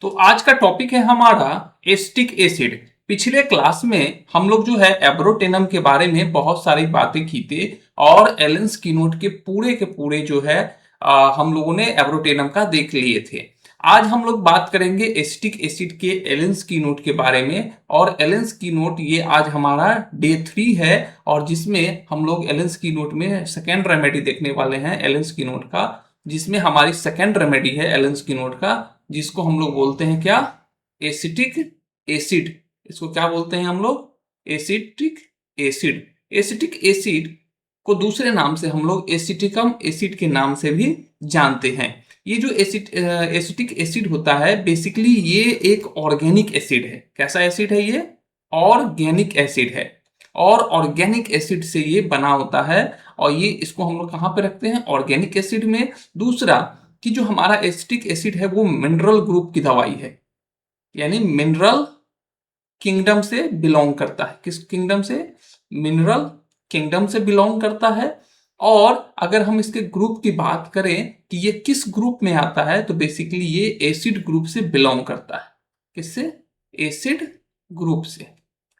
तो आज का टॉपिक है हमारा एसिटिक एसिड। पिछले क्लास में हम लोग जो है एब्रोटेनम के बारे में बहुत सारी बातें की थी और एलन स्कीनोट के पूरे जो है हम लोगों ने एब्रोटेनम का देख लिए थे। आज हम लोग बात करेंगे एसिटिक एसिड के एलन स्कीनोट के बारे में। और एलन स्कीनोट ये आज हमारा डे 3 है और जिसमें हम लोग एलन स्कीनोट में सेकेंड रेमेडी देखने वाले हैं एलन स्कीनोट का, जिसमें हमारी सेकेंड रेमेडी है एलन स्कीनोट का, जिसको हम लोग बोलते हैं क्या, एसिटिक एसिड। इसको क्या बोलते हैं हम लोग, एसिटिक एसिड। एसिटिक एसिड को दूसरे नाम से हम लोग एसिटिकम एसिड के नाम से भी जानते हैं। ये जो एसिटिक एसिड होता है बेसिकली ये एक ऑर्गेनिक एसिड है। कैसा एसिड है ये, ऑर्गेनिक एसिड है। और ऑर्गेनिक एसिड से ये बना होता है और ये इसको हम लोग कहाँ पे रखते हैं, ऑर्गेनिक एसिड में। दूसरा कि जो हमारा एसिटिक एसिड है वो मिनरल ग्रुप की दवाई है, यानी मिनरल किंगडम से बिलोंग करता है। किस किंगडम से, मिनरल किंगडम से बिलोंग करता है। और अगर हम इसके ग्रुप की बात करें कि ये किस ग्रुप में आता है, तो बेसिकली ये एसिड ग्रुप से बिलोंग करता है। किससे, एसिड ग्रुप से,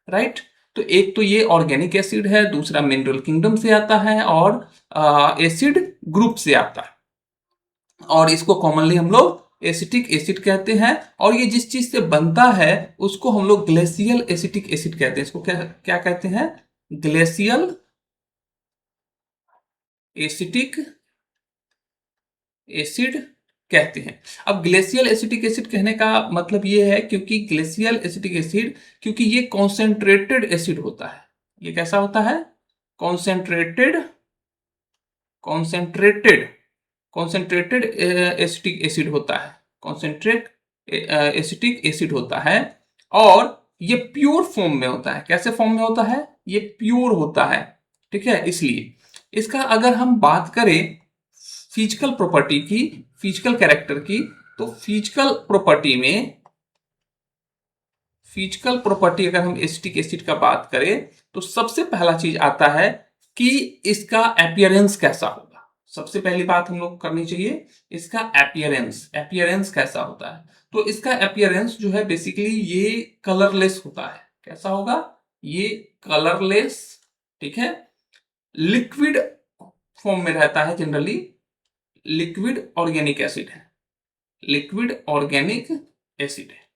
राइट। तो एक तो ये ऑर्गेनिक एसिड है, दूसरा मिनरल किंगडम से आता है और एसिड ग्रुप से आता है। और इसको कॉमनली हम लोग एसिटिक एसिड कहते हैं। और ये जिस चीज से बनता है उसको हम लोग ग्लेशियल एसिटिक एसिड कहते हैं। इसको क्या क्या कहते हैं, ग्लेशियल एसिटिक एसिड कहते हैं। अब ग्लेशियल एसिटिक एसिड कहने का मतलब ये है क्योंकि ग्लेशियल एसिटिक एसिड, क्योंकि ये कॉन्सेंट्रेटेड एसिड होता है। ये कैसा होता है, concentrated concentrated concentrated acetic acid होता है, कॉन्सेंट्रेट एसिटिक एसिड होता है। और ये प्योर फॉर्म में होता है। कैसे फॉर्म में होता है, ये प्योर होता है, ठीक है। इसलिए इसका अगर हम बात करें फिजिकल प्रॉपर्टी की, फिजिकल कैरेक्टर की, तो फिजिकल प्रॉपर्टी अगर हम एसिटिक एसिड का बात करें तो सबसे पहला चीज आता है कि इसका अपीयरेंस कैसा होगा। सबसे पहली बात हम लोग करनी चाहिए, इसका अपीयरेंस कैसा होता है। तो इसका अपीयरेंस जो है बेसिकली ये कलरलेस होता है। कैसा होगा, ये कलरलेस, ठीक है। लिक्विड फॉर्म में रहता है जनरली, लिक्विड ऑर्गेनिक एसिड है, लिक्विड ऑर्गेनिक एसिड है।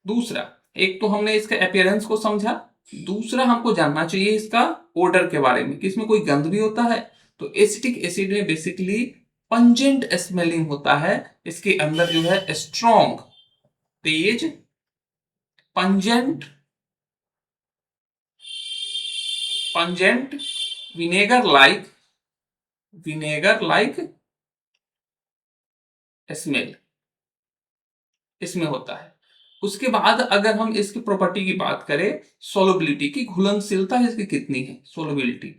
दूसरा, एक तो हमने इसका अपीयरेंस को समझा, दूसरा हमको जानना चाहिए इसका ओडर के बारे में कि इसमें कोई गंध भी होता है। तो एसिटिक एसिड में बेसिकली पंजेंट स्मेलिंग होता है। इसके अंदर जो है स्ट्रॉन्ग, तेज, pungent pungent vinegar like smell इसमें होता है। उसके बाद अगर हम इसकी प्रॉपर्टी की बात करें, सोलबिलिटी की, घुलनशीलता इसकी कितनी है, सोलबिलिटी,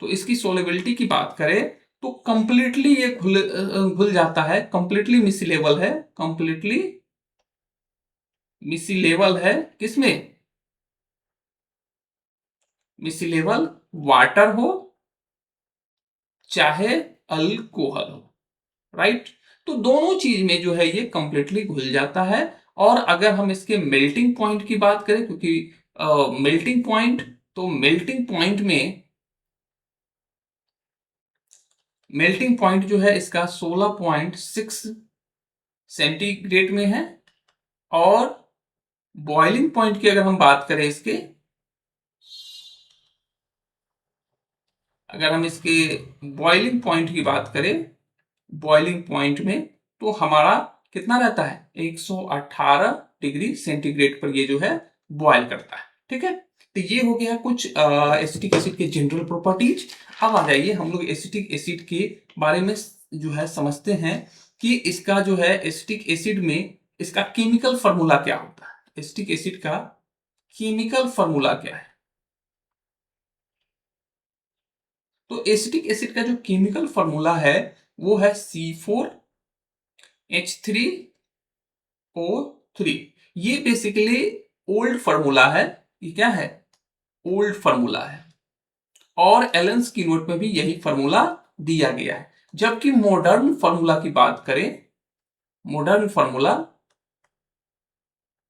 तो इसकी सोलबिलिटी की बात करें तो कंप्लीटली ये घुल जाता है, कंप्लीटली मिसिलेबल है, कंप्लीटली मिसिलेबल है। किसमें, मिसिलेबल वाटर हो चाहे अल्कोहल हो, राइट। तो दोनों चीज में जो है ये कंप्लीटली घुल जाता है। और अगर हम इसके मेल्टिंग पॉइंट की बात करें, क्योंकि मेल्टिंग पॉइंट, तो मेल्टिंग पॉइंट जो है इसका 16.6 सेंटीग्रेड में है। और बॉइलिंग पॉइंट की अगर हम बात करें इसके, अगर हम इसके बॉइलिंग पॉइंट की बात करें, बॉइलिंग पॉइंट में तो हमारा कितना रहता है, 118 डिग्री सेंटीग्रेड पर ये जो है बॉयल करता है, ठीक है। तो ये हो गया कुछ एसिटिक एसिड के जनरल प्रॉपर्टीज। अब आ जाइए हम लोग एसिटिक एसिड के बारे में जो है समझते हैं कि इसका जो है एसिटिक एसिड में इसका केमिकल फॉर्मूला क्या होता है। एसिटिक एसिड का केमिकल फॉर्मूला क्या है, तो एसिटिक एसिड का जो केमिकल फॉर्मूला है वो है C4H3O3। ये बेसिकली ओल्ड फॉर्मूला है, ये क्या है, ओल्ड फॉर्मूला है। और एलन स्कीनोट में भी यही फॉर्मूला दिया गया है। जबकि मॉडर्न फॉर्मूला की बात करें मॉडर्न फॉर्मूला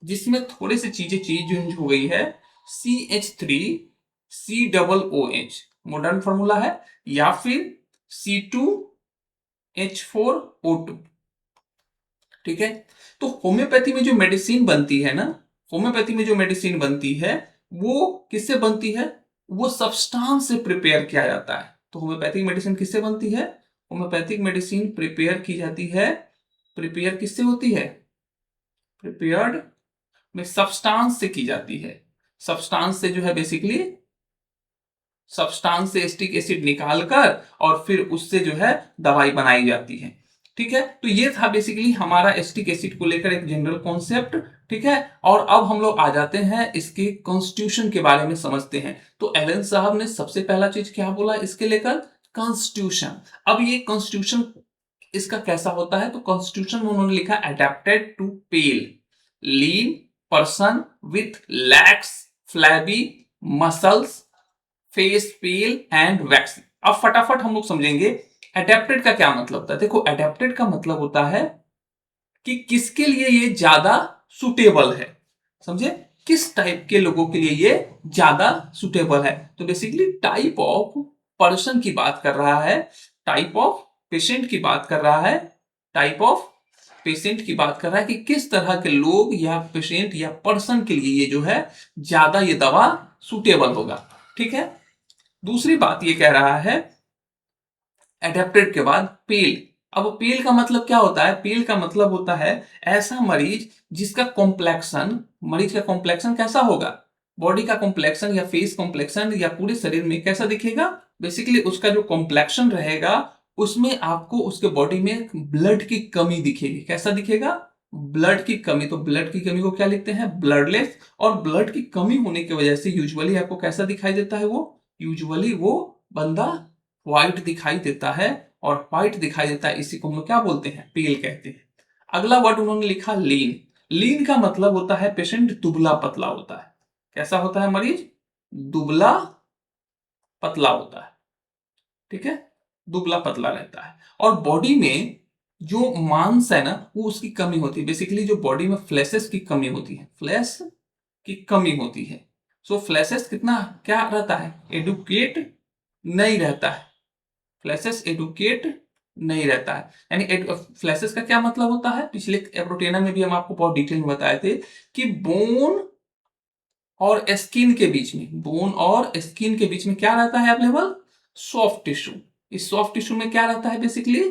जिसमें थोड़ी सी चीजें चेंज हो गई है, CH3COOH मॉडर्न फॉर्मूला है, या फिर C2H4O2। ठीक है, तो होम्योपैथी में जो मेडिसिन बनती है ना, होम्योपैथी में जो मेडिसिन बनती है वो किससे बनती है? वो सब्सटेंस से प्रिपेयर किया जाता है। तो होम्योपैथिक मेडिसिन किससे बनती है? होम्योपैथिक मेडिसिन प्रिपेयर की जाती है, प्रिपेयर किससे होती है? प्रिपेयर्ड में सब्सटेंस से की जाती है। सब्सटेंस से जो है बेसिकली सब्सटेंस से एसिटिक एसिड निकालकर और फिर उससे जो है दवाई बनाई जाती है। ठीक है, तो ये था बेसिकली हमारा एसिटिक एसिड को लेकर एक जनरल कॉन्सेप्ट। ठीक है, और अब हम लोग आ जाते हैं इसके कॉन्स्टिट्यूशन के बारे में समझते हैं। तो एलन साहब ने सबसे पहला चीज क्या बोला इसके लेकर? कॉन्स्टिट्यूशन। अब ये कॉन्स्टिट्यूशन इसका कैसा होता है? तो कॉन्स्टिट्यूशन में उन्होंने लिखा adapted to pale lean person with lax flabby muscles face pale and wax. अब फटाफट हम लोग समझेंगे अडेप्टेड का क्या मतलब होता है। देखो, अडेप्टेड का मतलब होता है कि किसके लिए ये ज्यादा सुटेबल है। समझे? किस टाइप के लोगों के लिए ये ज्यादा सुटेबल है। तो बेसिकली टाइप ऑफ पर्सन की बात कर रहा है, टाइप ऑफ पेशेंट की बात कर रहा है, टाइप ऑफ पेशेंट की बात कर रहा है कि किस तरह के लोग या पेशेंट या पर्सन के लिए ये जो है ज्यादा ये दवा सुटेबल होगा। ठीक है, दूसरी बात ये कह रहा है एडेप्टेड के बाद पेल। अब पेल का मतलब क्या होता है? पेल का मतलब होता है ऐसा मरीज जिसका कॉम्प्लेक्शन, मरीज का कॉम्प्लेक्शन कैसा होगा? बॉडी का कॉम्प्लेक्शन या फेस कॉम्प्लेक्शन या पूरे शरीर में कैसा दिखेगा? बेसिकली उसका जो कॉम्प्लेक्शन रहेगा उसमें आपको उसके बॉडी में ब्लड की कमी दिखेगी। कैसा दिखेगा? ब्लड की कमी। तो ब्लड की कमी को क्या लिखते हैं? ब्लडलेस। और ब्लड की कमी होने की वजह से यूजुअली आपको कैसा दिखाई देता है? वो यूजुअली वो बंदा व्हाइट दिखाई देता है, और व्हाइट दिखाई देता है इसी को हम लोग क्या बोलते हैं? पेल कहते हैं। अगला वर्ड उन्होंने लिखा लीन। लीन का मतलब होता है पेशेंट दुबला पतला होता है। कैसा होता है मरीज? दुबला पतला होता है। ठीक है, दुबला पतला रहता है। और बॉडी में जो मांस है ना वो उसकी कमी होती है। बेसिकली जो बॉडी में फ्लैशेस की कमी होती है, फ्लैश की कमी होती है। सो फ्लैशेस कितना क्या रहता है? एडुकेट नहीं रहता है। फ्लैशेस एडुकेट नहीं रहता है। यानी फ्लैशेस का क्या मतलब होता है? पिछले एब्रोटेना में भी हम आपको बहुत डिटेल में बताए थे कि बोन और स्किन के बीच में, बोन और स्किन के बीच में क्या रहता है अवेलेबल? Soft tissue. इस सॉफ्ट टिश्यू में क्या रहता है? बेसिकली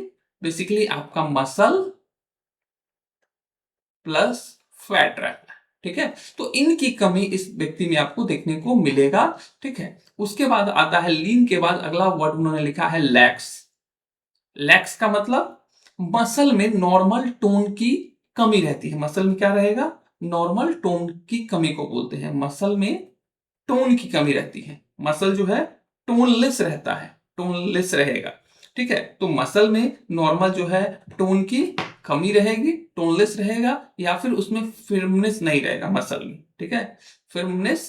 बेसिकली आपका मसल प्लस फैट रहता है। ठीक है, तो इनकी कमी इस व्यक्ति में आपको देखने को मिलेगा। ठीक है, उसके बाद आता है लीन के बाद अगला वर्ड उन्होंने लिखा है लैक्स। लैक्स का मतलब मसल में नॉर्मल टोन की कमी रहती है। मसल में क्या रहेगा? नॉर्मल टोन की कमी को बोलते हैं। मसल में टोन की कमी रहती है। मसल जो है टोनलेस रहता है, टोनलेस रहेगा। ठीक है, तो मसल में नॉर्मल जो है टोन की कमी रहेगी, टोनलेस रहेगा, या फिर उसमें फिर्मनेस नहीं रहेगा मसल में। ठीक है, फिर्मनेस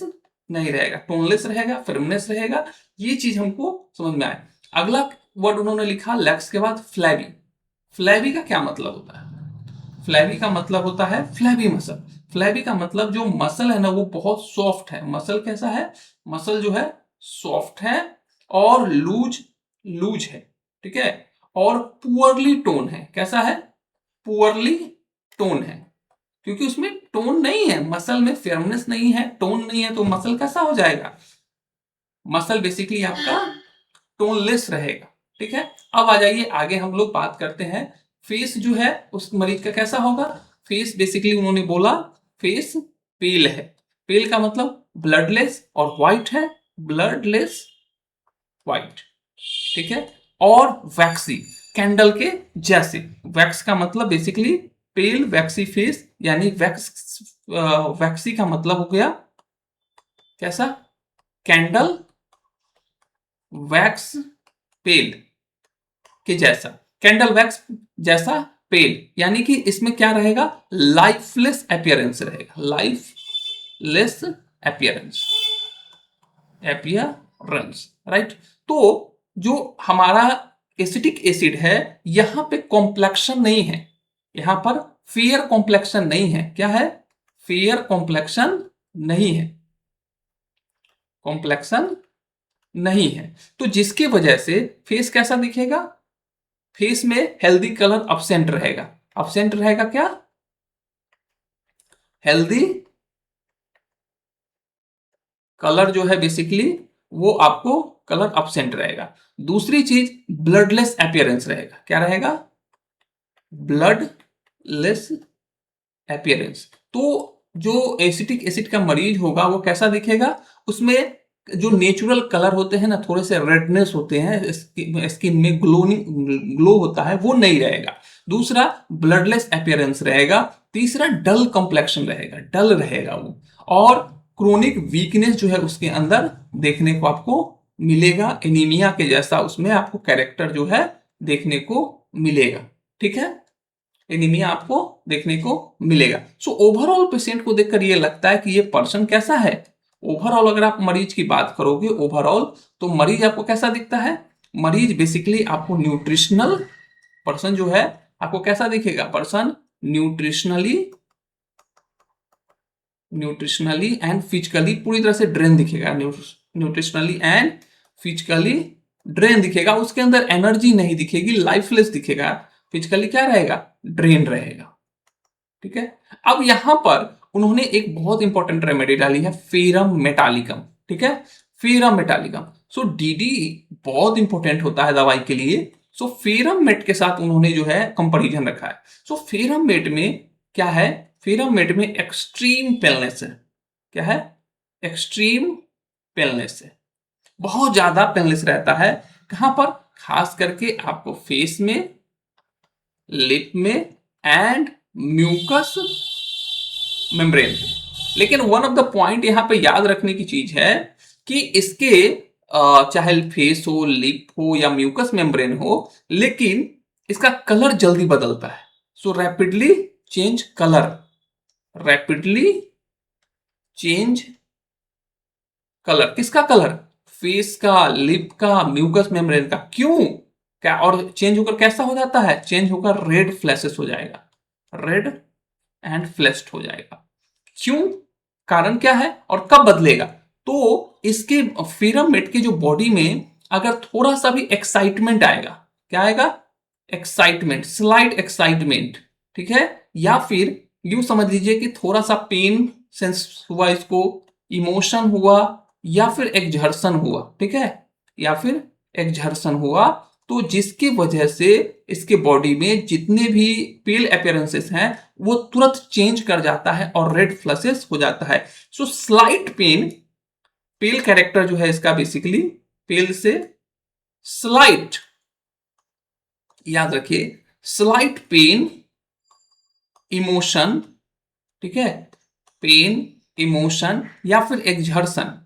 नहीं रहेगा, टोनलेस रहेगा, फिर्मनेस रहेगा। ये चीज हमको समझ में आए। अगला वर्ड उन्होंने लिखा लैक्स के बाद फ्लैबी। फ्लैबी का क्या मतलब होता है? फ्लैबी का मतलब होता है फ्लैबी मसल। फ्लैबी का मतलब जो मसल है ना वो बहुत सॉफ्ट है। मसल कैसा है? मसल जो है सॉफ्ट है और लूज लूज है। ठीक है, और पुअरली टोन है। कैसा है? पुअरली टोन है, क्योंकि उसमें टोन नहीं है, मसल में फेयरनेस नहीं है, टोन नहीं है, तो मसल कैसा हो जाएगा? मसल बेसिकली आपका टोनलेस रहेगा। ठीक है, अब आ जाइए आगे हम लोग बात करते हैं फेस जो है उस मरीज का कैसा होगा। फेस बेसिकली उन्होंने बोला फेस पेल है। पेल का मतलब ब्लडलेस और व्हाइट है, ब्लडलेस व्हाइट। ठीक है, और वैक्सी, कैंडल के जैसे। वैक्स का मतलब बेसिकली पेल वैक्सी फेस, यानी वैक्सी का मतलब हो गया कैसा? कैंडल वैक्स पेल के जैसा। कैंडल वैक्स जैसा पेल, यानी कि इसमें क्या रहेगा? लाइफलेस अपीयरेंस रहेगा, लाइफलेस अपीयरेंस, अपीयरेंस। राइट, तो जो हमारा एसिटिक एसिड है यहां पे कॉम्प्लेक्शन नहीं है। यहां पर फेयर कॉम्प्लेक्शन नहीं है। क्या है? फेयर कॉम्प्लेक्शन नहीं है, कॉम्प्लेक्शन नहीं है। तो जिसकी वजह से फेस कैसा दिखेगा? फेस में हेल्दी कलर अब्सेंट रहेगा। अब्सेंट रहेगा क्या? हेल्दी कलर जो है बेसिकली वो आपको कलर अब्सेंट रहेगा। दूसरी चीज ब्लडलेस अपीयरेंस रहेगा। क्या रहेगा? Bloodless appearance. तो जो एसिटिक एसिड का मरीज होगा वो कैसा दिखेगा? उसमें जो नेचुरल कलर होते हैं ना, थोड़े से रेडनेस होते हैं, स्किन में ग्लो होता है, वो नहीं रहेगा। दूसरा ब्लडलेस अपीयरेंस रहेगा। तीसरा डल कॉम्प्लेक्शन रहेगा, डल रहेगा वो। और क्रोनिक वीकनेस जो है उसके अंदर देखने को आपको मिलेगा। एनीमिया के जैसा उसमें आपको कैरेक्टर जो है देखने को मिलेगा। ठीक है, एनीमिया आपको देखने को मिलेगा। सो ओवरऑल पेशेंट को देखकर ये लगता है कि ये पर्सन कैसा है। ओवरऑल अगर आप मरीज की बात करोगे ओवरऑल, तो मरीज आपको कैसा दिखता है? मरीज बेसिकली आपको न्यूट्रिशनल पर्सन जो है आपको कैसा दिखेगा? Person nutritionally nutritionally and physically पूरी तरह से ड्रेन दिखेगा। न्यूट्रिशनली एंड फिजिकली ड्रेन दिखेगा। उसके अंदर एनर्जी नहीं दिखेगी, लाइफलेस दिखेगा। फिजिकली क्या रहेगा? ड्रेन रहेगा। ठीक है। अब यहां पर उन्होंने एक बहुत इंपॉर्टेंट रेमेडी डाली है, फेरम मेटालिकम। ठीक है, फेरम मेटालिकम। सो डीडी बहुत इंपॉर्टेंट होता है दवाई के लिए। सो फेरम मेट के साथ उन्होंने जो है कंपैरिजन रखा है। सो फेरम मेट में क्या है? फेरम मेट में एक्सट्रीम पेलनेस है। क्या है? एक्सट्रीम पेलनेस है, बहुत ज्यादा पेलनेस रहता है। कहां पर? खास करके आपको फेस में, लिप में एंड म्यूकस मेम्ब्रेन पे। लेकिन वन ऑफ द पॉइंट यहां पे याद रखने की चीज है कि इसके चाहे फेस हो, लिप हो या म्यूकस मेम्ब्रेन हो, लेकिन इसका कलर जल्दी बदलता है। So rapidly change colour, rapidly change colour. किसका कलर? फेस का, लिप का, म्यूकस मेम्ब्रेन का। क्यों? क्या? और चेंज होकर कैसा हो जाता है? चेंज होकर रेड फ्लैशेस हो जाएगा, रेड एंड फ्लैश्ड हो जाएगा। क्यों? कारण क्या है और कब बदलेगा? तो इसके फिरामेट के जो बॉडी में अगर थोड़ा सा भी एक्साइटमेंट आएगा, क्या आएगा? Excitement, slight excitement. ठीक है, या फिर यूं समझ लीजिए कि थोड़ा सा पेन सेंस हुआ इसको, इमोशन हुआ, या फिर एक्सर्शन हुआ। ठीक है, या फिर एक्सर्शन हुआ, तो जिसकी वजह से इसके बॉडी में जितने भी पेल अपीयरेंसेस हैं वो तुरंत चेंज कर जाता है और रेड फ्लशेस हो जाता है। सो स्लाइट पेन, पेल कैरेक्टर जो है इसका बेसिकली पेल से स्लाइट, याद रखिए, स्लाइट पेन, इमोशन। ठीक है, पेन, इमोशन या फिर एक्सर्शन,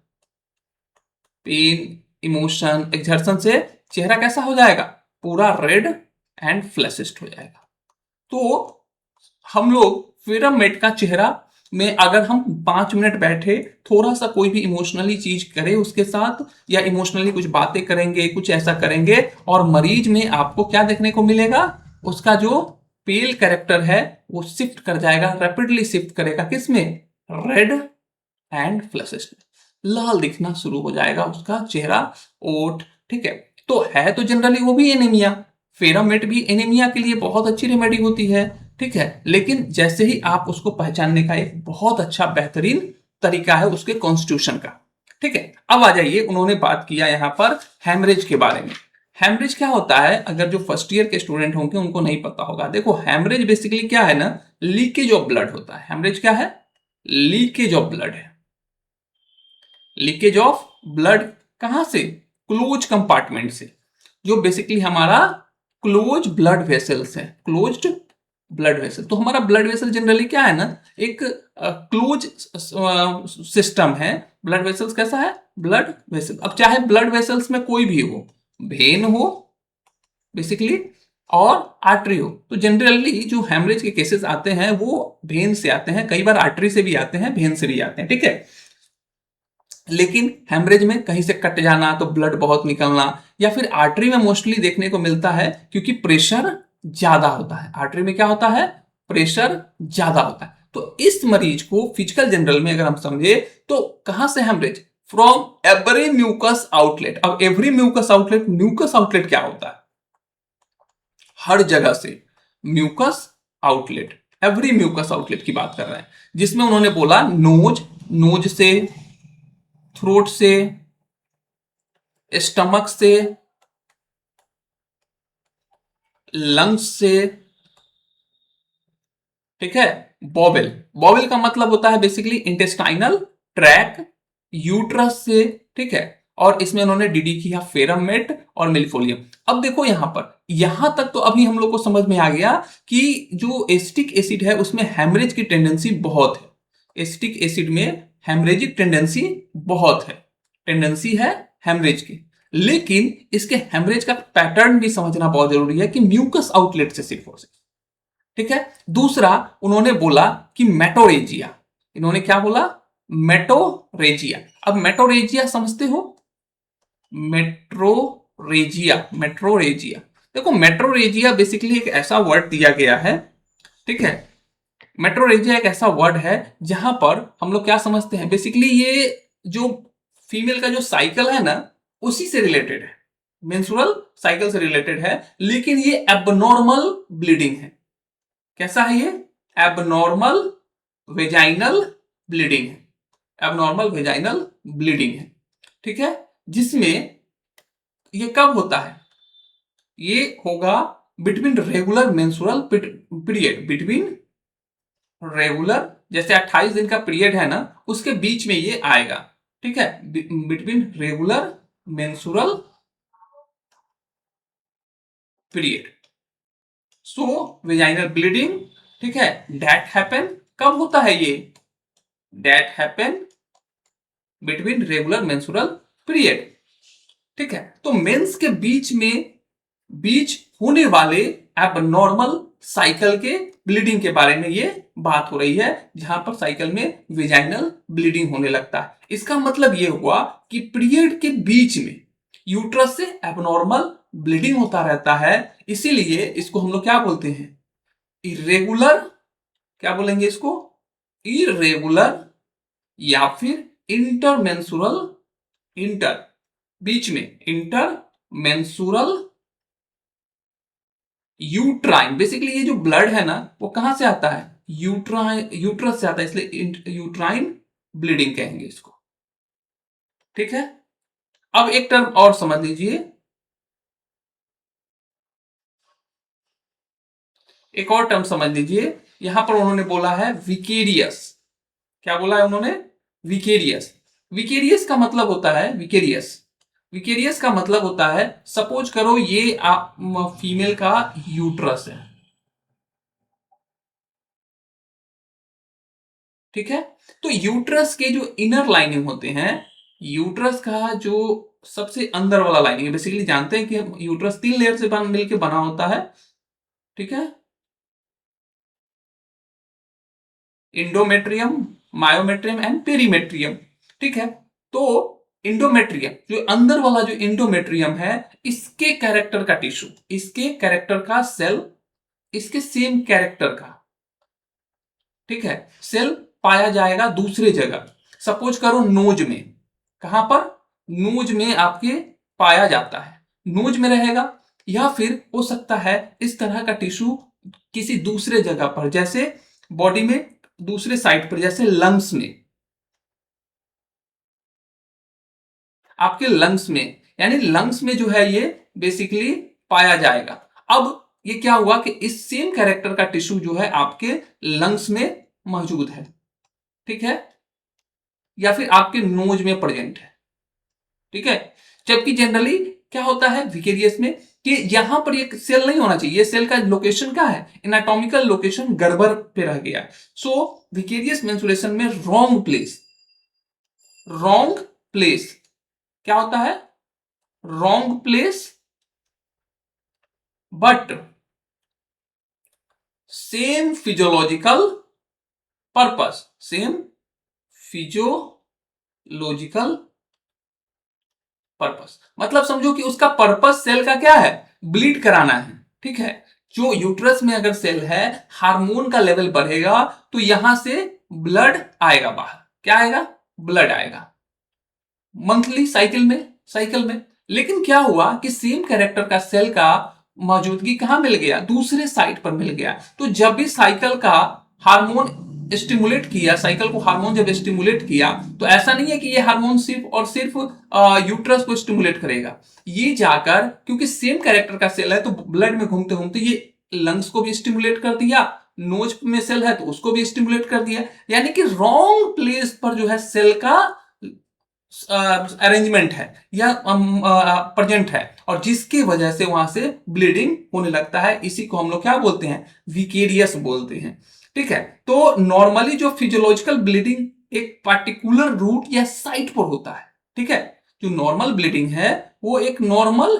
पेन, इमोशन, एक्सर्शन से चेहरा कैसा हो जाएगा? पूरा रेड एंड फ्लैशिस्ट हो जाएगा। तो हम लोग पिरामिड का चेहरा में अगर हम 5 मिनट बैठे, थोड़ा सा कोई भी इमोशनली चीज करे उसके साथ, या इमोशनली कुछ बातें करेंगे, कुछ ऐसा करेंगे, और मरीज में आपको क्या देखने को मिलेगा? उसका जो पेल कैरेक्टर है वो शिफ्ट कर जाएगा, रैपिडली शिफ्ट करेगा किसमें? रेड एंड फ्लैशेस में, लाल दिखना शुरू हो जाएगा उसका चेहरा, ओठ। ठीक है, तो है तो जनरली वो भी एनीमिया। फेरामेट भी एनीमिया के लिए बहुत अच्छी रेमेडी होती है। ठीक है, लेकिन जैसे ही आप उसको पहचानने का एक बहुत अच्छा बेहतरीन तरीका है उसके कॉन्स्टिट्यूशन का। ठीक है, अब आ जाइए, उन्होंने बात किया यहां पर हैमरेज के बारे में। हैमरेज क्या होता है? अगर जो फर्स्ट ईयर के स्टूडेंट होंगे उनको नहीं पता होगा। देखो, हैमरेज बेसिकली क्या है ना, लीकेज ऑफ ब्लड होता है। हैमरेज क्या है? लीकेज ऑफ ब्लड है। लीकेज ऑफ ब्लड कहां से? क्लोज कंपार्टमेंट से, जो बेसिकली हमारा क्लोज ब्लड वेसल्स है, क्लोज्ड ब्लड वेसल। तो हमारा ब्लड वेसल जनरली क्या है ना, एक क्लोज सिस्टम है। ब्लड वेसल्स कैसा है? Blood vessel. अब चाहे ब्लड वेसल्स में कोई भी हो, वेन हो बेसिकली और आर्टरी हो, तो जनरली जो हेमरेज के केसेस आते हैं वो वेन से आते हैं, कई बार आर्टरी से भी आते हैं, वेन से भी आते हैं। ठीक है, लेकिन हेमरेज में कहीं से कट जाना, तो ब्लड बहुत निकलना, या फिर आर्टरी में मोस्टली देखने को मिलता है, क्योंकि प्रेशर ज्यादा होता है, आर्टरी में क्या होता है, प्रेशर ज्यादा होता है। तो इस मरीज को फिजिकल जनरल में अगर हम समझे तो कहां से haemorrhage, from every mucus outlet. अब every mucus outlet, mucus outlet क्या होता है, हर जगह से mucus outlet, every mucus outlet की बात कर रहे हैं, जिसमें उन्होंने बोला नोज, नोज से, थ्रोट से, स्टमक से, लंग्स से, ठीक है, बॉवेल, बॉवेल का मतलब होता है बेसिकली इंटेस्टाइनल ट्रैक, यूट्रस से, ठीक है, और इसमें उन्होंने डीडी किया फेरमेट और मिल्फोलियम। अब देखो यहां पर, यहां तक तो अभी हम लोग को समझ में आ गया कि जो एसिटिक एसिड है उसमें हेमरेज की टेंडेंसी बहुत है, एसिटिक एसिड में हेमरेजिक टेंडेंसी बहुत है, टेंडेंसी है हेमरेज की। लेकिन इसके हेमरेज का पैटर्न भी समझना बहुत जरूरी है कि म्यूकस आउटलेट से सिर्फ हो, ठीक है। दूसरा उन्होंने बोला कि मेटोरेजिया, इन्होंने क्या बोला, मेटोरेजिया। अब मेटोरेजिया समझते हो, मेट्रोरेजिया, मेट्रोरेजिया, देखो मेट्रोरेजिया बेसिकली एक ऐसा वर्ड दिया गया है, ठीक है, मेट्रोरेजिया एक ऐसा वर्ड है जहां पर हम लोग क्या समझते हैं, बेसिकली ये जो फीमेल का जो साइकिल है ना उसी से रिलेटेड है, मेंस्ट्रुअल साइकिल से रिलेटेड है, लेकिन ये एबनॉर्मल ब्लीडिंग है। कैसा है ये, एबनॉर्मल वेजाइनल ब्लीडिंग है, एबनॉर्मल वेजाइनल ब्लीडिंग है, ठीक है, जिसमें ये कब होता है, ये होगा between regular menstrual period, between regular, जैसे 28 दिन का पीरियड है ना उसके बीच में ये आएगा, ठीक है, बिटवीन रेगुलर मेंस्ट्रुअल पीरियड, सो वेजाइनल ब्लीडिंग, ठीक है, दैट हैपन, कब होता है ये, that happen between regular menstrual period, ठीक है। तो मेंस के बीच होने वाले एबनॉर्मल साइकिल के ब्लीडिंग के बारे में ये बात हो रही है, जहां पर साइकिल में वेजाइनल ब्लीडिंग होने लगता है। इसका मतलब ये हुआ कि पीरियड के बीच में यूट्रस से एबनॉर्मल ब्लीडिंग होता रहता है, इसीलिए इसको हम लोग क्या बोलते हैं, इरेगुलर, क्या बोलेंगे इसको, इरेगुलर, या फिर इंटरमेंसुरल, इंटर, बीच में, इंटरमेंसुरल यूट्राइन। बेसिकली ये जो ब्लड है ना वो कहां से आता है, यूट्राइन, यूट्रस से आता है, इसलिए यूट्राइन ब्लीडिंग कहेंगे इसको, ठीक है। अब एक टर्म और समझ लीजिए, एक और टर्म समझ लीजिए, यहां पर उन्होंने बोला है विकेरियस, क्या बोला है उन्होंने, विकेरियस। विकेरियस का मतलब होता है, विकेरियस, विकेरियस का मतलब होता है, सपोज करो ये फीमेल का यूट्रस है, ठीक है, तो यूट्रस के जो इनर लाइनिंग होते हैं, यूट्रस का जो सबसे अंदर वाला लाइनिंग है, बेसिकली जानते हैं कि यूट्रस 3 लेयर से मिलकर बना होता है, ठीक है, इंडोमेट्रियम, मायोमेट्रियम एंड पेरीमेट्रियम, ठीक है। तो इंडोमेट्रियम, जो अंदर वाला जो इंडोमेट्रियम है, इसके कैरेक्टर का टिश्यू, इसके कैरेक्टर का सेल, इसके सेम कैरेक्टर का, ठीक है, सेल पाया जाएगा दूसरे जगह, सपोज करो नोज में, कहां पर, नोज में आपके पाया जाता है, नोज में रहेगा, या फिर हो सकता है इस तरह का टिश्यू किसी दूसरे जगह पर, जैसे बॉडी में दूसरे साइड पर, जैसे लंग्स में, आपके लंग्स में, यानी लंग्स में जो है ये बेसिकली पाया जाएगा। अब ये क्या हुआ कि इस सेम कैरेक्टर का टिश्यू जो है आपके लंग्स में मौजूद है, ठीक है, या फिर आपके नोज में प्रेजेंट है, ठीक है। जबकि जनरली क्या होता है विकेरियस में कि यहां पर ये सेल नहीं होना चाहिए, ये सेल का लोकेशन क्या है, एनाटॉमिकल लोकेशन गड़बड़ पे रह गया, सो विकेरियस मेंस्ट्रुएशन में रॉन्ग प्लेस, रॉन्ग प्लेस, क्या होता है, wrong place but same physiological purpose, same physiological purpose, मतलब समझो कि उसका पर्पस सेल का क्या है, ब्लीड कराना है, ठीक है। जो यूट्रस में अगर सेल है, हार्मोन का लेवल बढ़ेगा तो यहां से ब्लड आएगा बाहर। क्या आएगा? ब्लड आएगा मंथली साइकिल में। लेकिन क्या हुआ कि सेम कैरेक्टर का सेल का मौजूदगी कहां मिल गया? दूसरे साइट पर मिल गया। तो जब भी साइकिल का हार्मोन स्टिमुलेट किया, साइकिल को हार्मोन जब स्टिमुलेट किया, तो ऐसा नहीं है कि ये हार्मोन सिर्फ और सिर्फ यूट्रस को स्टिमुलेट करेगा। ये जाकर, क्योंकि सेम कैरेक्टर का सेल है, तो ब्लड में घूमते घूमते ये लंग्स को भी स्टिमुलेट कर दिया, नोज में सेल है तो उसको भी स्टिमुलेट कर दिया। यानी कि रॉन्ग प्लेस पर जो है सेल का अरेंजमेंट है या प्रेजेंट है, और जिसकी वजह से वहां से ब्लीडिंग होने लगता है। इसी को हम लोग क्या बोलते हैं? विकेरियस बोलते हैं। ठीक है। तो नॉर्मली जो फिजियोलॉजिकल ब्लीडिंग एक पार्टिकुलर रूट या साइट पर होता है। ठीक है। जो नॉर्मल ब्लीडिंग है वो एक नॉर्मल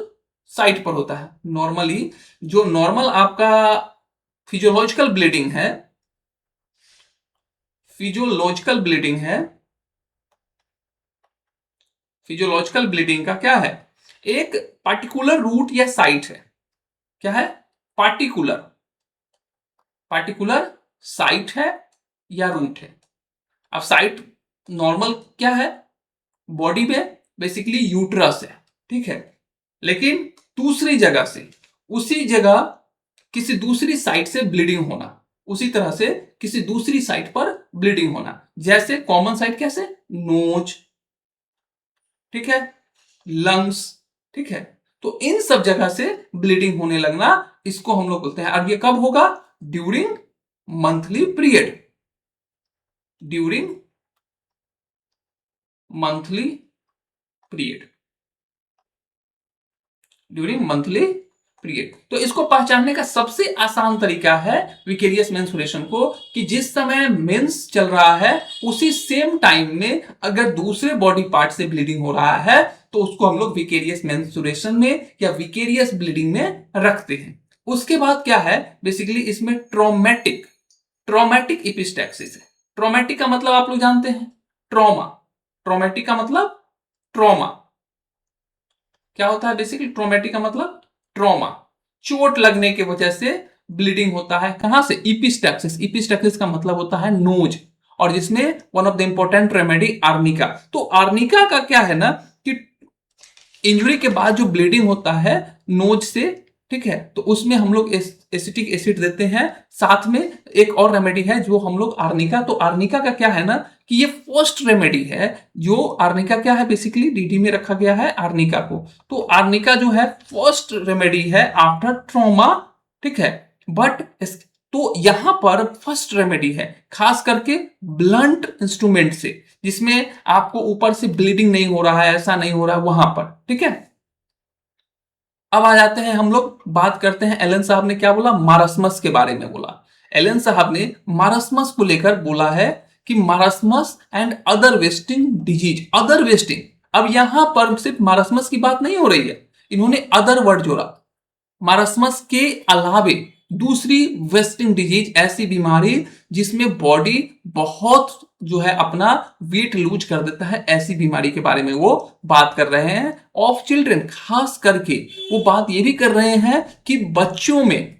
साइट पर होता है। नॉर्मली जो नॉर्मल आपका फिजियोलॉजिकल ब्लीडिंग है, फिजियोलॉजिकल ब्लीडिंग है, फिजियोलॉजिकल ब्लीडिंग का क्या है? एक पार्टिकुलर रूट या साइट है। क्या है? पार्टिकुलर पार्टिकुलर साइट है या रूट है। अब साइट नॉर्मल क्या है? बॉडी में बेसिकली यूट्रस है। ठीक है। लेकिन दूसरी जगह से, उसी जगह किसी दूसरी साइट से ब्लीडिंग होना, उसी तरह से किसी दूसरी साइट पर ब्लीडिंग होना। जैसे कॉमन साइट कैसे? नोज, ठीक है, लंग्स। ठीक है। तो इन सब जगह से ब्लीडिंग होने लगना, इसको हम लोग बोलते हैं। और ये कब होगा? During monthly period. During monthly period. During monthly period. तो इसको पहचानने का सबसे आसान तरीका है विकेरियस मेंस्ट्रुएशन को, कि जिस समय मेंस चल रहा है उसी सेम टाइम में अगर दूसरे बॉडी पार्ट से ब्लीडिंग हो रहा है तो उसको हम लोग विकेरियस मेंस्ट्रुएशन में या विकेरियस ब्लीडिंग में रखते हैं। उसके बाद क्या है? बेसिकली इसमें ट्रॉमेटिक एपिस्टैक्सिस है। ट्रॉमेटिक का मतलब आप लोग जानते हैं, ट्रॉमा। ट्रॉमेटिक का मतलब ट्रॉमा। क्या होता है? बेसिकली ट्रॉमेटिक का मतलब ट्रॉमा। चोट लगने की वजह से ब्लीडिंग होता है। कहां से? इपिस्टैक्सिस। इपिस्टैक्सिस का मतलब होता है नोज, और जिसमें one of the important remedy arnica. तो आर्निका का क्या है ना कि इंजरी के बाद जो ब्लीडिंग होता है नोज से, ठीक है, तो उसमें हम लोग एसिटिक एसिड देते हैं। साथ में एक और रेमेडी है जो हम लोग आर्निका। तो आर्निका का क्या है ना कि ये फर्स्ट रेमेडी है। जो आर्निका क्या है? बेसिकली डीडी में रखा गया है आर्निका को। तो आर्निका जो है फर्स्ट रेमेडी है आफ्टर ट्रॉमा। ठीक है। बट तो यहां पर फर्स्ट रेमेडी है खास करके ब्लंट इंस्ट्रूमेंट से, जिसमें आपको ऊपर से ब्लीडिंग नहीं हो रहा है, ऐसा नहीं हो रहा है वहां पर। ठीक है। अब आ जाते हैं हम लोग, बात करते हैं एलन साहब ने क्या बोला, मारस्मस के बारे में बोला। एलन साहब ने मारस्मस को लेकर बोला है कि marasmus and other wasting disease. Other wasting, अब यहां पर सिर्फ मारस्मस की बात नहीं हो रही है, इन्होंने अदर वर्ड जोड़ा। मारस्मस के अलावे दूसरी वेस्टिंग डिजीज, ऐसी बीमारी जिसमें बॉडी बहुत जो है अपना वेट लूज कर देता है, ऐसी बीमारी के बारे में वो बात कर रहे हैं। ऑफ चिल्ड्रन, खास करके वो बात ये भी कर रहे हैं कि बच्चों में,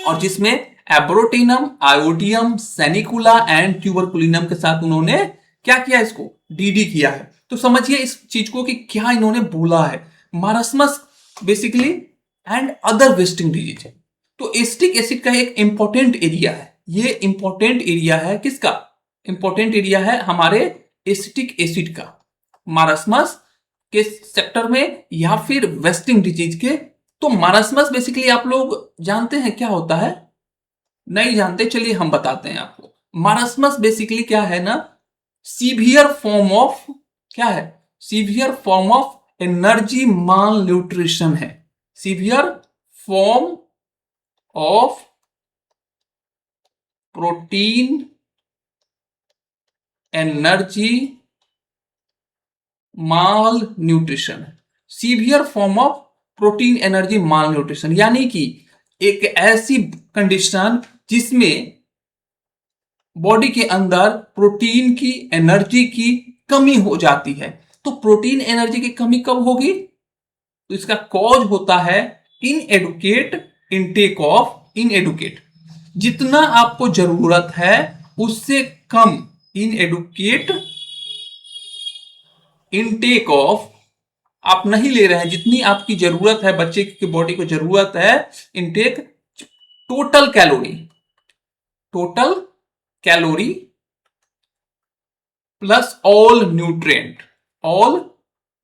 और जिसमें एब्रोटिनम, आयोडियम, सेनिकुला एंड ट्यूबरकुलिनम के साथ उन्होंने क्या किया? इसको डीडी किया है। तो समझिए इस चीज को कि क्या इन्होंने बोला है। Marasmus basically and other wasting disease है। तो एसिटिक एसिड का एक इंपॉर्टेंट एरिया है। ये इंपॉर्टेंट एरिया है किसका? इंपॉर्टेंट एरिया है हमारे एसिटिक एसिड का, मारस्मस के सेक्टर में या फिर वेस्टिंग डिजीज के। तो मारस्मस बेसिकली आप लोग जानते हैं क्या होता है? नहीं जानते? चलिए हम बताते हैं आपको। मारस्मस बेसिकली क्या है ना, सीवियर फॉर्म ऑफ, क्या है? Severe form of energy malnutrition है। Severe form of protein energy malnutrition. Severe form of protein energy malnutrition, यानी कि एक ऐसी कंडीशन जिसमें बॉडी के अंदर प्रोटीन की, एनर्जी की कमी हो जाती है। तो प्रोटीन एनर्जी की कमी कब होगी? तो इसका कॉज होता है इनएडुकेट इनटेक ऑफ इनएडुकेट, जितना आपको जरूरत है उससे कम इनएडुकेट इनटेक ऑफ आप नहीं ले रहे हैं, जितनी आपकी जरूरत है, बच्चे की बॉडी को जरूरत है, intake total calorie, total calorie plus all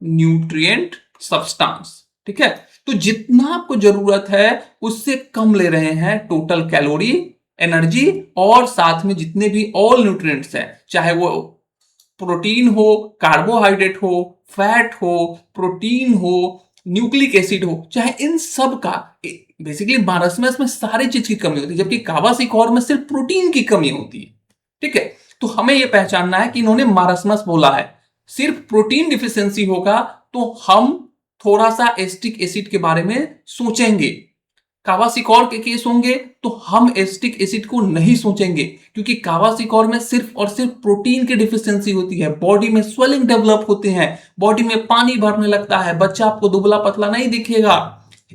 nutrient substance, ठीक है। तो जितना आपको जरूरत है उससे कम ले रहे हैं टोटल कैलोरी, एनर्जी, और साथ में जितने भी ऑल न्यूट्रिएंट्स हैं, चाहे वो प्रोटीन हो, कार्बोहाइड्रेट हो, फैट हो, प्रोटीन हो, न्यूक्लिक एसिड हो, चाहे इन सब का, बेसिकली मारसमस में सारी चीज की कमी होती है, जबकि कावासिकोर में सिर्फ प्रोटीन की कमी होती है, ठीक है। तो हमें यह पहचानना है कि इन्होंने मारसमस बोला है, सिर्फ प्रोटीन डिफिशियंसी होगा तो हम थोड़ा सा एस्टिक एसिड के बारे में सोचेंगे। कावासिकोर के केस होंगे तो हम एस्टिक एसिड को नहीं सोचेंगे, क्योंकि कावासिकोर में सिर्फ और सिर्फ प्रोटीन की डिफिशियंसी होती है, बॉडी में स्वेलिंग डेवलप होते हैं, बॉडी में पानी भरने लगता है, बच्चा आपको दुबला पतला नहीं दिखेगा।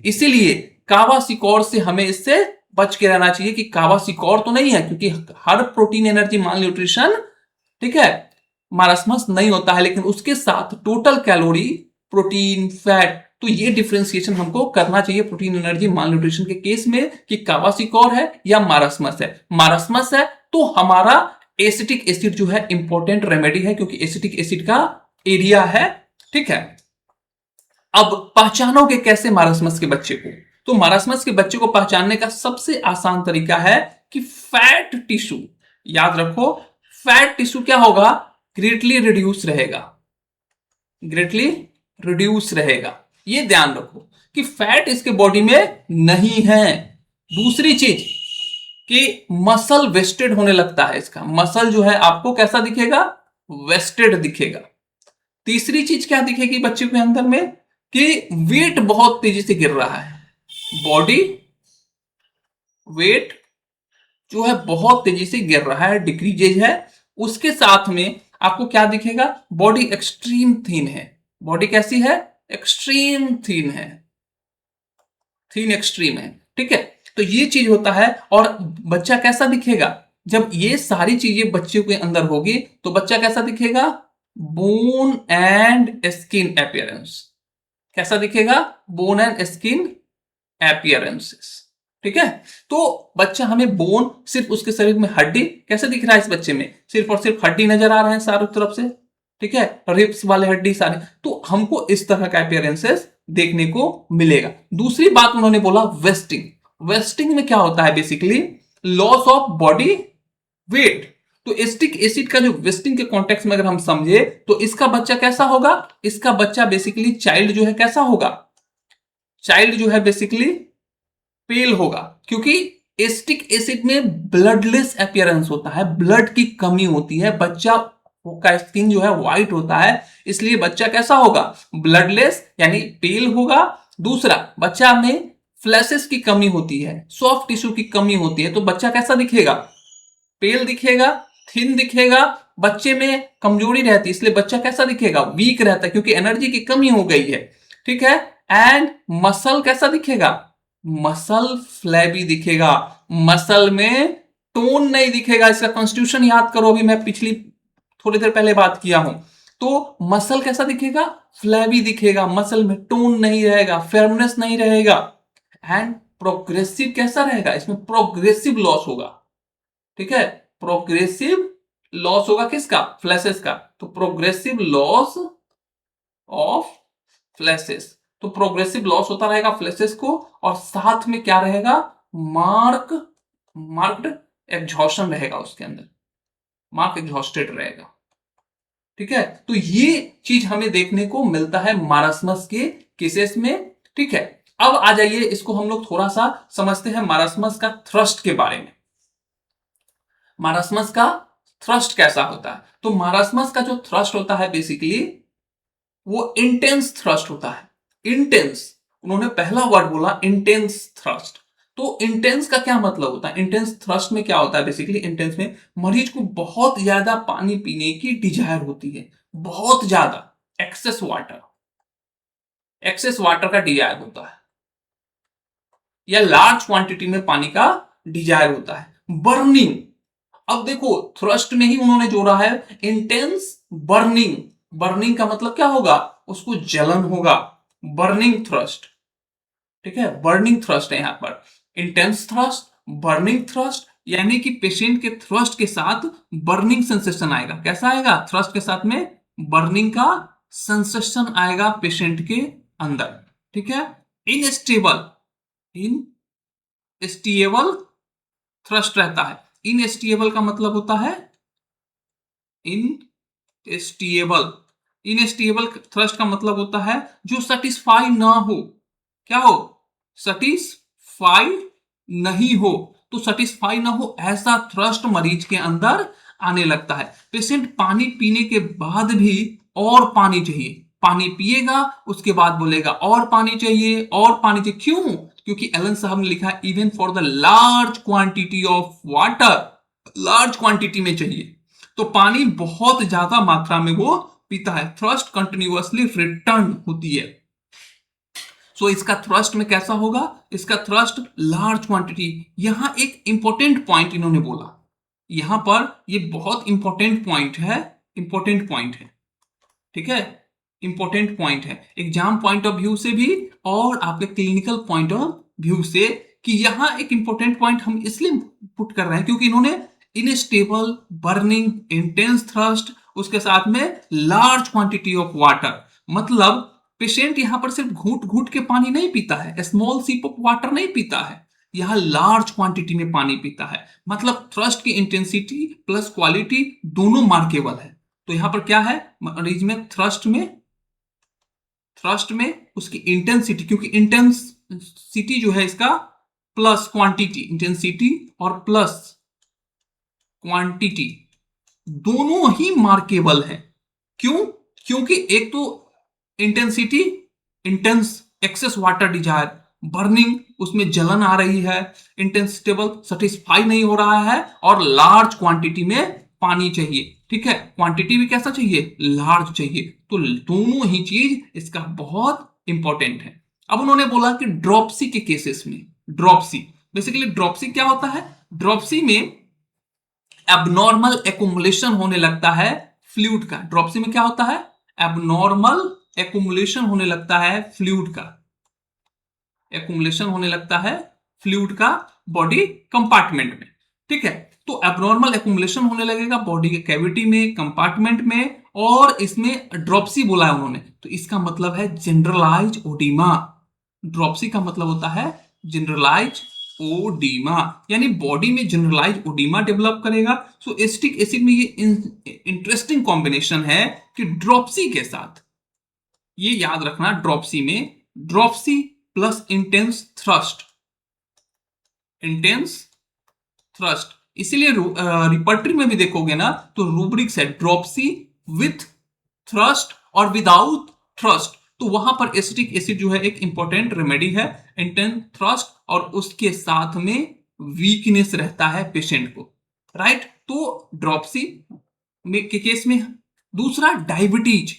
इसीलिए कावासिकोर से हमें इससे बच के रहना चाहिए कि कावासिकोर तो नहीं है, क्योंकि हर प्रोटीन एनर्जी माल न्यूट्रिशन, ठीक है, मारसमस नहीं होता है, लेकिन उसके साथ टोटल कैलोरी, प्रोटीन, फैट, तो ये डिफरेंशिएशन हमको करना चाहिए प्रोटीन एनर्जी माल न्यूट्रिशन के केस में कि कावासिकोर है या मारसमस है। मारसमस है तो हमारा एसिटिक एसिड जो है इंपॉर्टेंट रेमेडी है, क्योंकि एसिटिक एसिड का एरिया है, ठीक है। अब पहचानोगे कैसे मारसमस के बच्चे को? तो मारसमस के बच्चे को पहचानने का सबसे आसान तरीका है कि फैट टिश्यू, याद रखो, फैट टिश्यू क्या होगा? ग्रेटली रिड्यूस रहेगा, ग्रेटली रिड्यूस रहेगा, ये ध्यान रखो कि फैट इसके बॉडी में नहीं है। दूसरी चीज कि मसल वेस्टेड होने लगता है, इसका मसल जो है आपको कैसा दिखेगा? वेस्टेड दिखेगा। तीसरी चीज क्या दिखेगी बच्चे के अंदर में? कि वेट बहुत तेजी से गिर रहा है, बॉडी वेट जो है बहुत तेजी से गिर रहा है, डिक्रीजेज है। उसके साथ में आपको क्या दिखेगा? बॉडी एक्सट्रीम थीन है, बॉडी कैसी है? एक्सट्रीम थीन है, थीन एक्सट्रीम है, ठीक है। तो ये चीज होता है। और बच्चा कैसा दिखेगा? जब ये सारी चीजें बच्चे के अंदर होगी तो बच्चा कैसा दिखेगा? बोन एंड स्किन अपीयरेंस, कैसा दिखेगा? बोन एंड स्किन अपीयरेंसेस, ठीक है। तो बच्चा हमें बोन, सिर्फ उसके शरीर में हड्डी कैसे दिख रहा है? इस बच्चे में सिर्फ और सिर्फ हड्डी नजर आ रहे हैं चारों तरफ से, ठीक है, रिब्स वाले हड्डी सारे, तो हमको इस तरह का अपीयरेंसेस देखने को मिलेगा। दूसरी बात उन्होंने बोला वेस्टिंग। वेस्टिंग में क्या होता है? Basically loss of body weight. तो एस्टिक एसिड का जो वेस्टिंग के कॉन्टेक्स्ट में अगर हम समझे तो इसका बच्चा कैसा होगा? इसका बच्चा बेसिकली चाइल्ड जो है कैसा होगा? चाइल्ड जो है बेसिकली पेल होगा, क्योंकि एस्टिक एसिड में ब्लडलेस अपीयरेंस होता है, ब्लड की कमी होती है, बच्चा का स्किन जो है व्हाइट होता है, इसलिए बच्चा कैसा होगा? ब्लडलेस यानी पेल होगा। दूसरा, बच्चा में फ्लैशेस की कमी होती है, सॉफ्ट टिश्यू की कमी होती है, तो बच्चा कैसा दिखेगा? पेल दिखेगा, थिन दिखेगा, बच्चे में कमजोरी रहती है, इसलिए बच्चा कैसा दिखेगा? वीक रहता है, क्योंकि एनर्जी की कमी हो गई है, ठीक है। एंड मसल कैसा दिखेगा? मसल फ्लैबी दिखेगा, मसल में टोन नहीं दिखेगा। इसका कॉन्स्टिट्यूशन याद करो, अभी मैं पिछली थोड़ी देर पहले बात किया हूं। तो मसल कैसा दिखेगा? फ्लैबी दिखेगा, मसल में टोन नहीं रहेगा, फर्मनेस नहीं रहेगा। एंड प्रोग्रेसिव कैसा रहेगा? इसमें प्रोग्रेसिव लॉस होगा, ठीक है, प्रोग्रेसिव लॉस होगा किसका? फ्लैशेस का। तो प्रोग्रेसिव लॉस ऑफ फ्लैशेस, तो प्रोग्रेसिव लॉस होता रहेगा फ्लैशेस को, और साथ में क्या रहेगा? मार्क्ड एग्जॉस्शन रहेगा उसके अंदर, मार्क एग्जॉस्टेड रहेगा, ठीक है। तो ये चीज हमें देखने को मिलता है मारास्मस के केसेस में, ठीक है। अब आ जाइए, इसको हम लोग थोड़ा सा समझते हैं मारास्मस का थ्रस्ट के बारे में। मारास्मस का थ्रस्ट कैसा होता है? तो मारास्मस का जो थ्रस्ट होता है बेसिकली वो इंटेंस थ्रस्ट होता है। इंटेंस, उन्होंने पहला वर्ड बोला इंटेंस थ्रस्ट। तो इंटेंस का क्या मतलब होता है? इंटेंस थ्रस्ट में क्या होता है? बेसिकली इंटेंस में मरीज को बहुत ज्यादा पानी पीने की डिजायर होती है, बहुत ज्यादा, एक्सेस वाटर का डिजायर होता है। या लार्ज क्वांटिटी में पानी का डिजायर होता है। बर्निंग, अब देखो थ्रस्ट में ही उन्होंने जोड़ा है इंटेंस बर्निंग। बर्निंग का मतलब क्या होगा, उसको जलन होगा, बर्निंग थ्रस्ट। ठीक है, बर्निंग थ्रस्ट है यहां पर। इंटेंस थ्रस्ट, बर्निंग थ्रस्ट, यानी कि पेशेंट के थ्रस्ट के साथ बर्निंग सेंसेशन आएगा। कैसा आएगा, थ्रस्ट के साथ में बर्निंग का सेंसेशन आएगा पेशेंट के अंदर। ठीक है, इनस्टेबल, इनस्टेबल थ्रस्ट रहता है। इनस्टेबल का मतलब होता है इनस्टेबल, इनस्टेबल थ्रस्ट का मतलब होता है जो सेटिस्फाई ना हो। क्या हो, सेटिस्फाई नहीं हो। तो सेटिस्फाई ना हो ऐसा थ्रस्ट मरीज के अंदर आने लगता है। पेशेंट पानी पीने के बाद भी और पानी चाहिए, पानी पिएगा उसके बाद बोलेगा और पानी चाहिए, और पानी चाहिए। क्यों, क्योंकि एलन साहब ने लिखा है even for the large quantity of water, large quantity में चाहिए। तो पानी बहुत ज्यादा मात्रा में वो पीता है, थ्रस्ट कंटिन्यूअसली रिटर्न होती है। सो इसका थ्रस्ट में कैसा होगा, इसका थ्रस्ट लार्ज क्वांटिटी। यहां एक इंपॉर्टेंट पॉइंट इन्होंने बोला, यहां पर ये बहुत इंपॉर्टेंट पॉइंट है, इंपॉर्टेंट पॉइंट है। ठीक है, इंपॉर्टेंट पॉइंट है एग्जाम पॉइंट ऑफ व्यू से भी और आपके क्लिनिकल पॉइंट ऑफ व्यू से, कि यहां एक इंपॉर्टेंट पॉइंट हम इसलिए पुट कर रहे हैं क्योंकि इन्होंने इनस्टेबल, बर्निंग, इंटेंस थ्रस्ट, उसके साथ में लार्ज क्वांटिटी ऑफ वाटर, मतलब पेशेंट यहां पर सिर्फ घूट घूट के पानी नहीं पीता है, स्मॉल सिप ऑफ वाटर नहीं पीता है, यहां लार्ज क्वांटिटी में पानी पीता है। मतलब थ्रस्ट की इंटेंसिटी प्लस क्वालिटी दोनों मार्केबल है। तो यहां पर क्या है मरीज में, थ्रस्ट में उसकी इंटेंसिटी, क्योंकि इंटेंसिटी जो है इसका प्लस क्वांटिटी, इंटेंसिटी और प्लस क्वांटिटी दोनों ही मार्केबल है। क्यों, क्योंकि एक तो intensity, intense excess water desire, burning उसमें जलन आ रही है, इंटेंसिटेबल सेटिस्फाई नहीं हो रहा है, और लार्ज क्वांटिटी में पानी चाहिए। ठीक है, क्वांटिटी भी कैसा चाहिए, लार्ज चाहिए। तो दोनों ही चीज इसका बहुत इंपॉर्टेंट है। अब उन्होंने बोला कि ड्रॉपसी के केसेस में, ड्रॉपसी बेसिकली, ड्रॉपसी क्या होता है, ड्रॉपसी में एबनॉर्मल एकुमुलेशन होने लगता है फ्लूइड का। ड्रॉपसी में क्या होता है, एबनॉर्मल एकुमुलेशन होने लगता है फ्लूइड का, एकुमुलेशन होने लगता है फ्लूइड का बॉडी कंपार्टमेंट में। ठीक है, तो एबनॉर्मल एकुमुलेशन होने लगेगा बॉडी के कैविटी में, कंपार्टमेंट में, और इसमें ड्रॉपसी बोला है उन्होंने, तो इसका मतलब है जनरलाइज ओडीमा। ड्रॉपसी का मतलब होता है जनरलाइज ओडीमा, यानी बॉडी में जनरलाइज ओडीमा डेवलप करेगा। सो एसिटिक एसिड में ये इंटरेस्टिंग कॉम्बिनेशन है कि ड्रॉपसी के साथ, ये याद रखना, ड्रॉपसी में dropsy plus intense thrust, intense thrust, इसीलिए रिपर्टरी में भी देखोगे ना तो रूब्रिक्स है ड्रॉपसी विथ थ्रस्ट और विदाउट थ्रस्ट। तो वहां पर एसिटिक एसिड जो है एक इंपॉर्टेंट रेमेडी है, इंटेंस थ्रस्ट और उसके साथ में वीकनेस रहता है पेशेंट को, राइट। तो ड्रॉपसी के केस में। दूसरा डायबिटीज,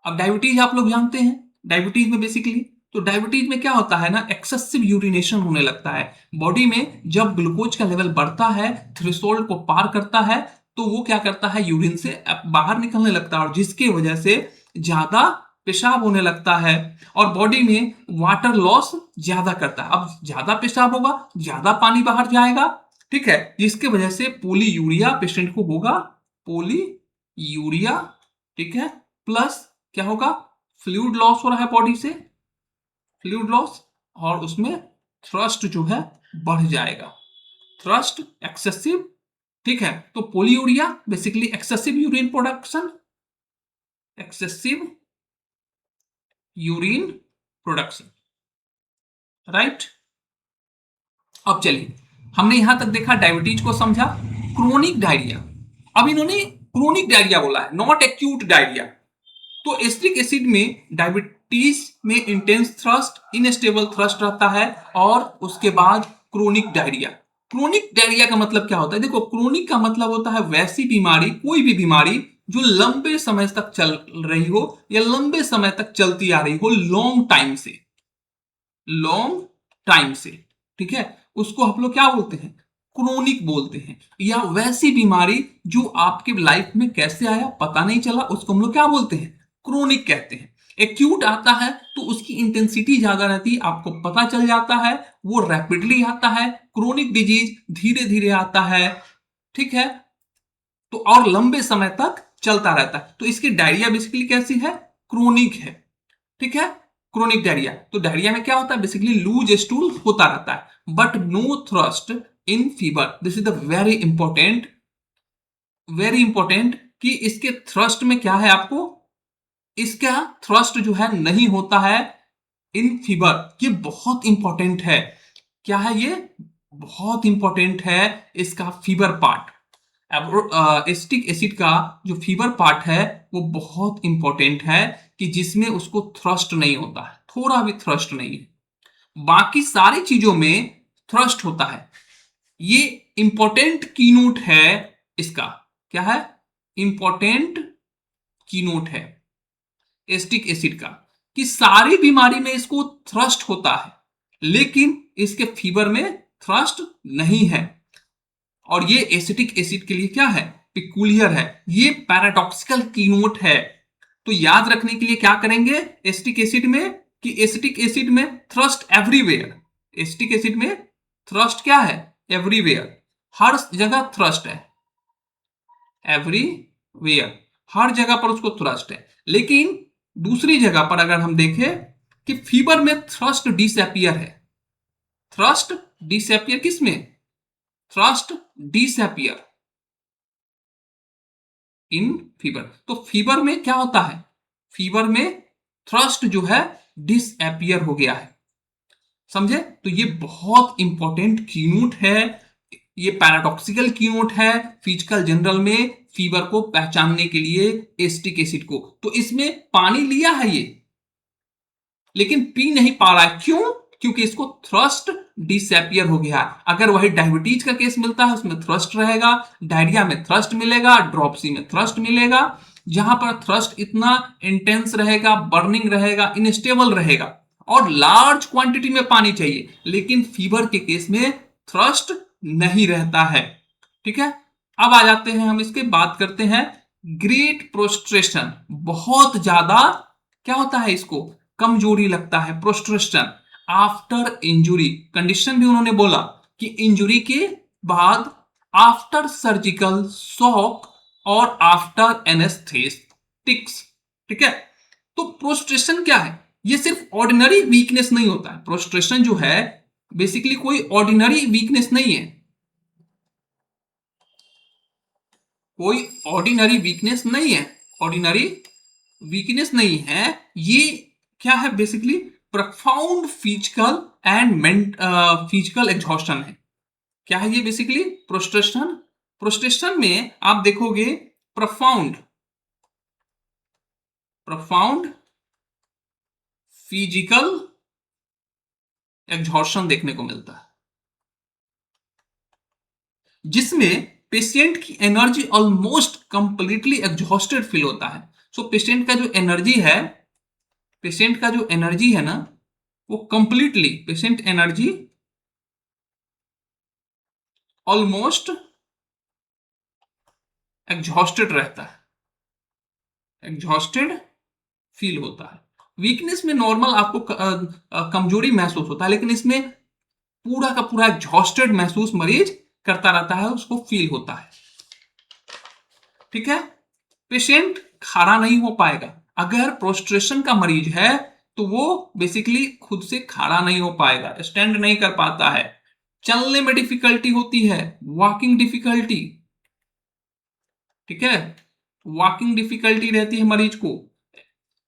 अब डायबिटीज आप लोग जानते हैं, डायबिटीज में बेसिकली, तो डायबिटीज में क्या होता है ना, एक्सेसिव यूरिनेशन होने लगता है बॉडी में। जब ग्लूकोज का लेवल बढ़ता है, थ्रेशोल्ड को पार करता है, तो वो क्या करता है, यूरिन से बाहर निकलने लगता है, और जिसकी वजह से ज्यादा पेशाब होने लगता है, और बॉडी में वाटर लॉस ज्यादा करता है। अब ज्यादा पेशाब होगा, ज्यादा पानी बाहर जाएगा, ठीक है, जिसकी वजह से पोलीयूरिया पेशेंट को होगा, पोलीयूरिया, ठीक है, प्लस क्या होगा, फ्लूइड लॉस हो रहा है बॉडी से, फ्लूइड लॉस, और उसमें थ्रस्ट जो है बढ़ जाएगा, थ्रस्ट एक्सेसिव। ठीक है, तो polyuria basically excessive urine production, excessive urine production, right. अब चलिए, हमने यहां तक देखा, डायबिटीज को समझा। क्रोनिक डायरिया, अब इन्होंने क्रोनिक डायरिया बोला है, नॉट एक्यूट डायरिया। तो एसिटिक एसिड में डायबिटीज में इंटेंस थ्रस्ट, इनस्टेबल थ्रस्ट रहता है, और उसके बाद क्रोनिक डायरिया। क्रोनिक डायरिया का मतलब क्या होता है, देखो क्रोनिक का मतलब होता है वैसी बीमारी, कोई भी बीमारी जो लंबे समय तक चल रही हो या लंबे समय तक चलती आ रही हो, लॉन्ग टाइम से, लॉन्ग टाइम से, ठीक है, उसको हम लोग क्या बोलते हैं, क्रोनिक बोलते हैं। या वैसी बीमारी जो आपके लाइफ में कैसे आया पता नहीं चला, उसको हम लोग क्या बोलते हैं, क्रोनिक कहते हैं। एक्यूट आता है तो उसकी इंटेंसिटी ज्यादा रहती है, आपको पता चल जाता है, वो रैपिडली आता है। क्रोनिक डिजीज धीरे धीरे आता है, ठीक है, तो और लंबे समय तक चलता रहता है। तो इसकी डायरिया बेसिकली कैसी है, क्रोनिक है, ठीक है, क्रोनिक डायरिया। तो डायरिया में क्या होता है, बेसिकली लूज स्टूल होता रहता है, but no thirst in fever. This is the very important कि इसके थ्रस्ट में क्या है, आपको इसका थ्रस्ट जो है नहीं होता है इन फीवर। ये बहुत इंपॉर्टेंट है। क्या है ये, बहुत इंपॉर्टेंट है इसका फीवर पार्ट। एसिटिक एसिड का जो फीवर पार्ट है वो बहुत इंपॉर्टेंट है, कि जिसमें उसको थ्रस्ट नहीं होता है, थोड़ा भी थ्रस्ट नहीं है। बाकी सारी चीजों में थ्रस्ट होता है। ये इंपॉर्टेंट कीनोट है इसका, क्या है, इंपॉर्टेंट कीनोट है एसिटिक एसिड का, कि सारी बीमारी में इसको थ्रस्ट होता है, लेकिन इसके फीवर में थ्रस्ट नहीं है। और ये एसिटिक एसिड के लिए क्या है, पिकुलियर है, ये पैराडॉक्सिकल कीनोट है। तो याद रखने के लिए क्या करेंगे एसिटिक एसिड में, कि एसिटिक एसिड में थ्रस्ट एवरीवेयर। एसिटिक एसिड में थ्रस्ट क्या है, एवरीवेयर, हर जगह थ्रस्ट है, एवरीवेयर, हर जगह पर उसको थ्रस्ट है। लेकिन दूसरी जगह पर अगर हम देखें कि फीवर में थ्रस्ट डिसअपियर है, थ्रस्ट डिसअपियर किसमें, थ्रस्ट डिसअपियर इन फीवर। तो फीवर में क्या होता है, फीवर में थ्रस्ट जो है डिसअपियर हो गया है, समझे। तो ये बहुत इंपॉर्टेंट कीनोट है, ये पैराडॉक्सिकल कीनोट है फिजिकल जनरल में फीवर को पहचानने के लिए एसिटिक एसिड को। तो इसमें पानी लिया है ये, लेकिन पी नहीं पा रहा है, क्यों, क्योंकि इसको थ्रस्ट डिसअपियर हो गया है। अगर वही डायबिटीज का केस मिलता है उसमें थ्रस्ट रहेगा, डायरिया में थ्रस्ट मिलेगा, ड्रॉपसी में थ्रस्ट मिलेगा। जहां पर थ्रस्ट इतना इंटेंस रहेगा, बर्निंग रहेगा, इनस्टेबल रहेगा, और लार्ज क्वांटिटी में पानी चाहिए, लेकिन फीवर के केस में थ्रस्ट नहीं रहता है, ठीक है। अब आ जाते हैं हम इसके बात करते हैं ग्रेट प्रोस्ट्रेशन। बहुत ज्यादा क्या होता है, इसको कमजोरी लगता है, प्रोस्ट्रेशन आफ्टर इंजुरी। कंडीशन भी उन्होंने बोला कि इंजुरी के बाद, आफ्टर सर्जिकल शॉक और आफ्टर एनेस्थेटिक्स, ठीक है। तो प्रोस्ट्रेशन क्या है, ये सिर्फ ऑर्डिनरी वीकनेस नहीं होता है। प्रोस्ट्रेशन जो है बेसिकली कोई ऑर्डिनरी वीकनेस नहीं है, कोई ऑर्डिनरी वीकनेस नहीं है, ऑर्डिनरी वीकनेस नहीं है ये। क्या है, basically profound physical and physical exhaustion है। क्या है ये, बेसिकली प्रोस्ट्रेशन। प्रोस्ट्रेशन में आप देखोगे प्रोफाउंड प्रोफाउंड फिजिकल एग्जॉस्शन देखने को मिलता है, जिसमें पेशेंट की energy almost completely exhausted feel होता है। सो पेशेंट का जो एनर्जी है, पेशेंट का जो एनर्जी है ना, वो completely patient energy almost exhausted रहता है, एग्जॉस्टेड फील होता है। वीकनेस में नॉर्मल आपको कमजोरी महसूस होता है, लेकिन इसमें पूरा का पूरा एग्जॉस्टेड महसूस मरीज करता रहता है, उसको फील होता है, ठीक है। पेशेंट खड़ा नहीं हो पाएगा, अगर प्रोस्ट्रेशन का मरीज है तो वो बेसिकली खुद से खड़ा नहीं हो पाएगा, स्टैंड नहीं कर पाता है, चलने में डिफिकल्टी होती है, वॉकिंग डिफिकल्टी, ठीक है, वॉकिंग डिफिकल्टी रहती है मरीज को,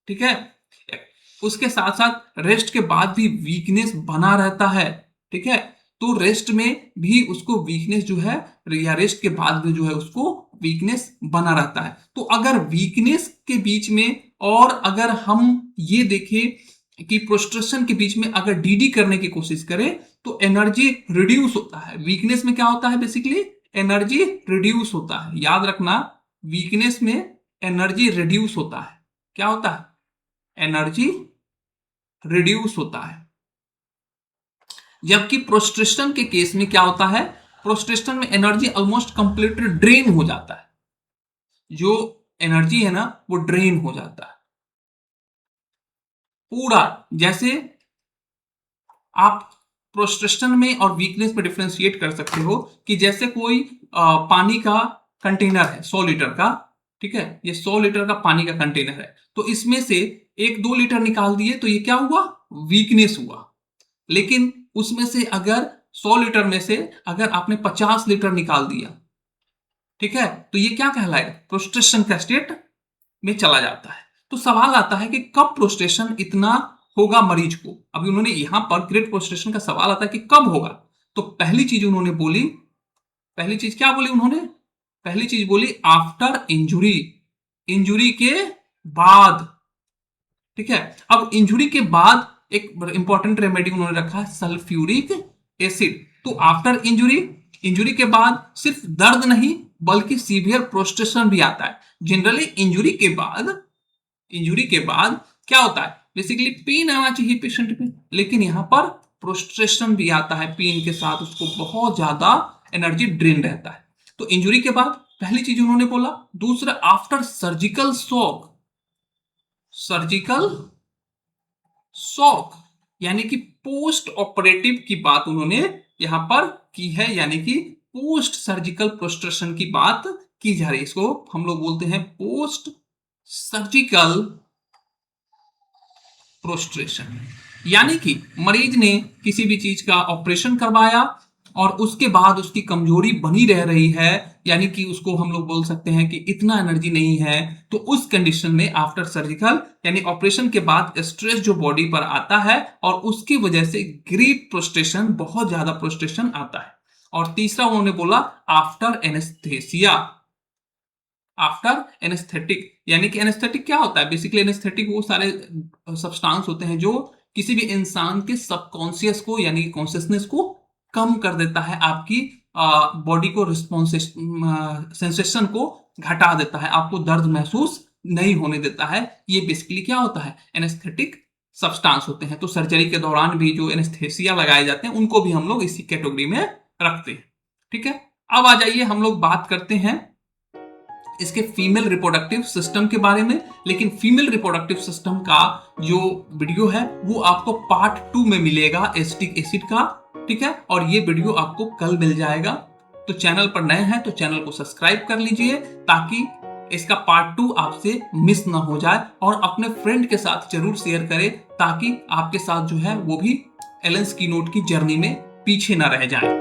ठीक है। उसके साथ साथ रेस्ट के बाद भी वीकनेस बना रहता है, ठीक है। तो रेस्ट में भी उसको वीकनेस जो है, या रेस्ट के बाद भी जो है उसको वीकनेस बना रहता है। तो अगर वीकनेस के बीच में, और अगर हम ये देखें कि प्रोस्ट्रेशन के बीच में अगर डीडी करने की कोशिश करें तो एनर्जी रिड्यूस होता है। वीकनेस में क्या होता है, बेसिकली एनर्जी रिड्यूस होता है, याद रखना, वीकनेस में एनर्जी रिड्यूस होता है। क्या होता है, एनर्जी रिड्यूस होता है। जबकि प्रोस्ट्रेशन के केस में क्या होता है, प्रोस्ट्रेशन में एनर्जी ऑलमोस्ट कंप्लीटली ड्रेन हो जाता है, जो एनर्जी है ना वो ड्रेन हो जाता है पूरा। जैसे आप प्रोस्ट्रेशन में और वीकनेस में डिफ्रेंशिएट कर सकते हो कि जैसे कोई पानी का कंटेनर है 100 लीटर का, ठीक है, ये 100 लीटर का पानी का कंटेनर है, तो इसमें से 1-2 लीटर निकाल दिए तो ये क्या हुआ, वीकनेस हुआ। लेकिन उसमें से अगर 100 लीटर में से अगर आपने 50 लीटर निकाल दिया, ठीक है, तो ये क्या कहलाएगा, प्रोस्ट्रेशन का स्टेट में चला जाता है। तो सवाल आता है कि कब प्रोस्ट्रेशन इतना होगा मरीज को। अभी उन्होंने यहां पर ग्रेट प्रोस्ट्रेशन का सवाल आता है कि कब होगा। तो पहली चीज उन्होंने बोली, पहली चीज क्या बोली उन्होंने, पहली चीज बोली आफ्टर इंजुरी, इंजुरी के बाद, ठीक है। अब इंजुरी के बाद एक इंपॉर्टेंट रेमेडी उन्होंने रखा है सल्फ्यूरिक एसिड। तो आफ्टर इंजुरी, इंजुरी के बाद सिर्फ दर्द नहीं बल्कि सीवियर प्रोस्ट्रेशन भी आता है। जनरली इंजुरी के बाद, इंजुरी के बाद क्या होता है, बेसिकली पेन आना चाहिए पेशेंट में, लेकिन यहां पर प्रोस्ट्रेशन भी आता है पेन के साथ, उसको बहुत ज्यादा एनर्जी ड्रेन रहता है। तो इंजुरी के बाद पहली चीज उन्होंने बोला। दूसरा after surgical shock, surgical shock यानी कि पोस्ट ऑपरेटिव की बात उन्होंने यहां पर की है, यानी कि पोस्ट सर्जिकल प्रोस्ट्रेशन की बात की जा रही है। इसको हम लोग बोलते हैं पोस्ट सर्जिकल प्रोस्ट्रेशन। यानी कि मरीज ने किसी भी चीज का ऑपरेशन करवाया और उसके बाद उसकी कमजोरी बनी रह रही है, यानी कि उसको हम लोग बोल सकते हैं कि इतना एनर्जी नहीं है, तो उस कंडीशन में आफ्टर सर्जिकल यानी ऑपरेशन के बाद स्ट्रेस जो बॉडी पर आता है और उसकी वजह से ग्रेट प्रोस्ट्रेशन, बहुत ज्यादा प्रोस्ट्रेशन आता है। और तीसरा उन्होंने बोला आफ्टर एनेस्थेसिया, आफ्टर एनेस्थेटिक, यानी कि एनेस्थेटिक क्या होता है, बेसिकली एनेस्थेटिक वो सारे सब्सटेंस होते हैं जो किसी भी इंसान के सबकॉन्शियस को यानी कि कॉन्शियसनेस को कम कर देता है, आपकी बॉडी को रिस्पॉन्स सेंसेशन को घटा देता है, आपको दर्द महसूस नहीं होने देता है। ये बेसिकली क्या होता है, एनेस्थेटिक सब्सटेंस होते हैं। तो सर्जरी के दौरान भी जो एनेस्थेसिया लगाए जाते हैं उनको भी हम लोग इसी कैटेगरी में रखते हैं, ठीक है। अब आ जाइए हम लोग बात करते हैं इसके फीमेल रिप्रोडक्टिव सिस्टम के बारे में। लेकिन फीमेल रिप्रोडक्टिव सिस्टम का जो वीडियो है वो आपको पार्ट 2 में मिलेगा एसिटिक एसिड का, ठीक है। और ये वीडियो आपको कल मिल जाएगा। तो चैनल पर नए हैं तो चैनल को सब्सक्राइब कर लीजिए ताकि इसका पार्ट 2 आपसे मिस ना हो जाए, और अपने फ्रेंड के साथ जरूर शेयर करें ताकि आपके साथ जो है वो भी एलेन कीनोट की जर्नी में पीछे ना रह जाए।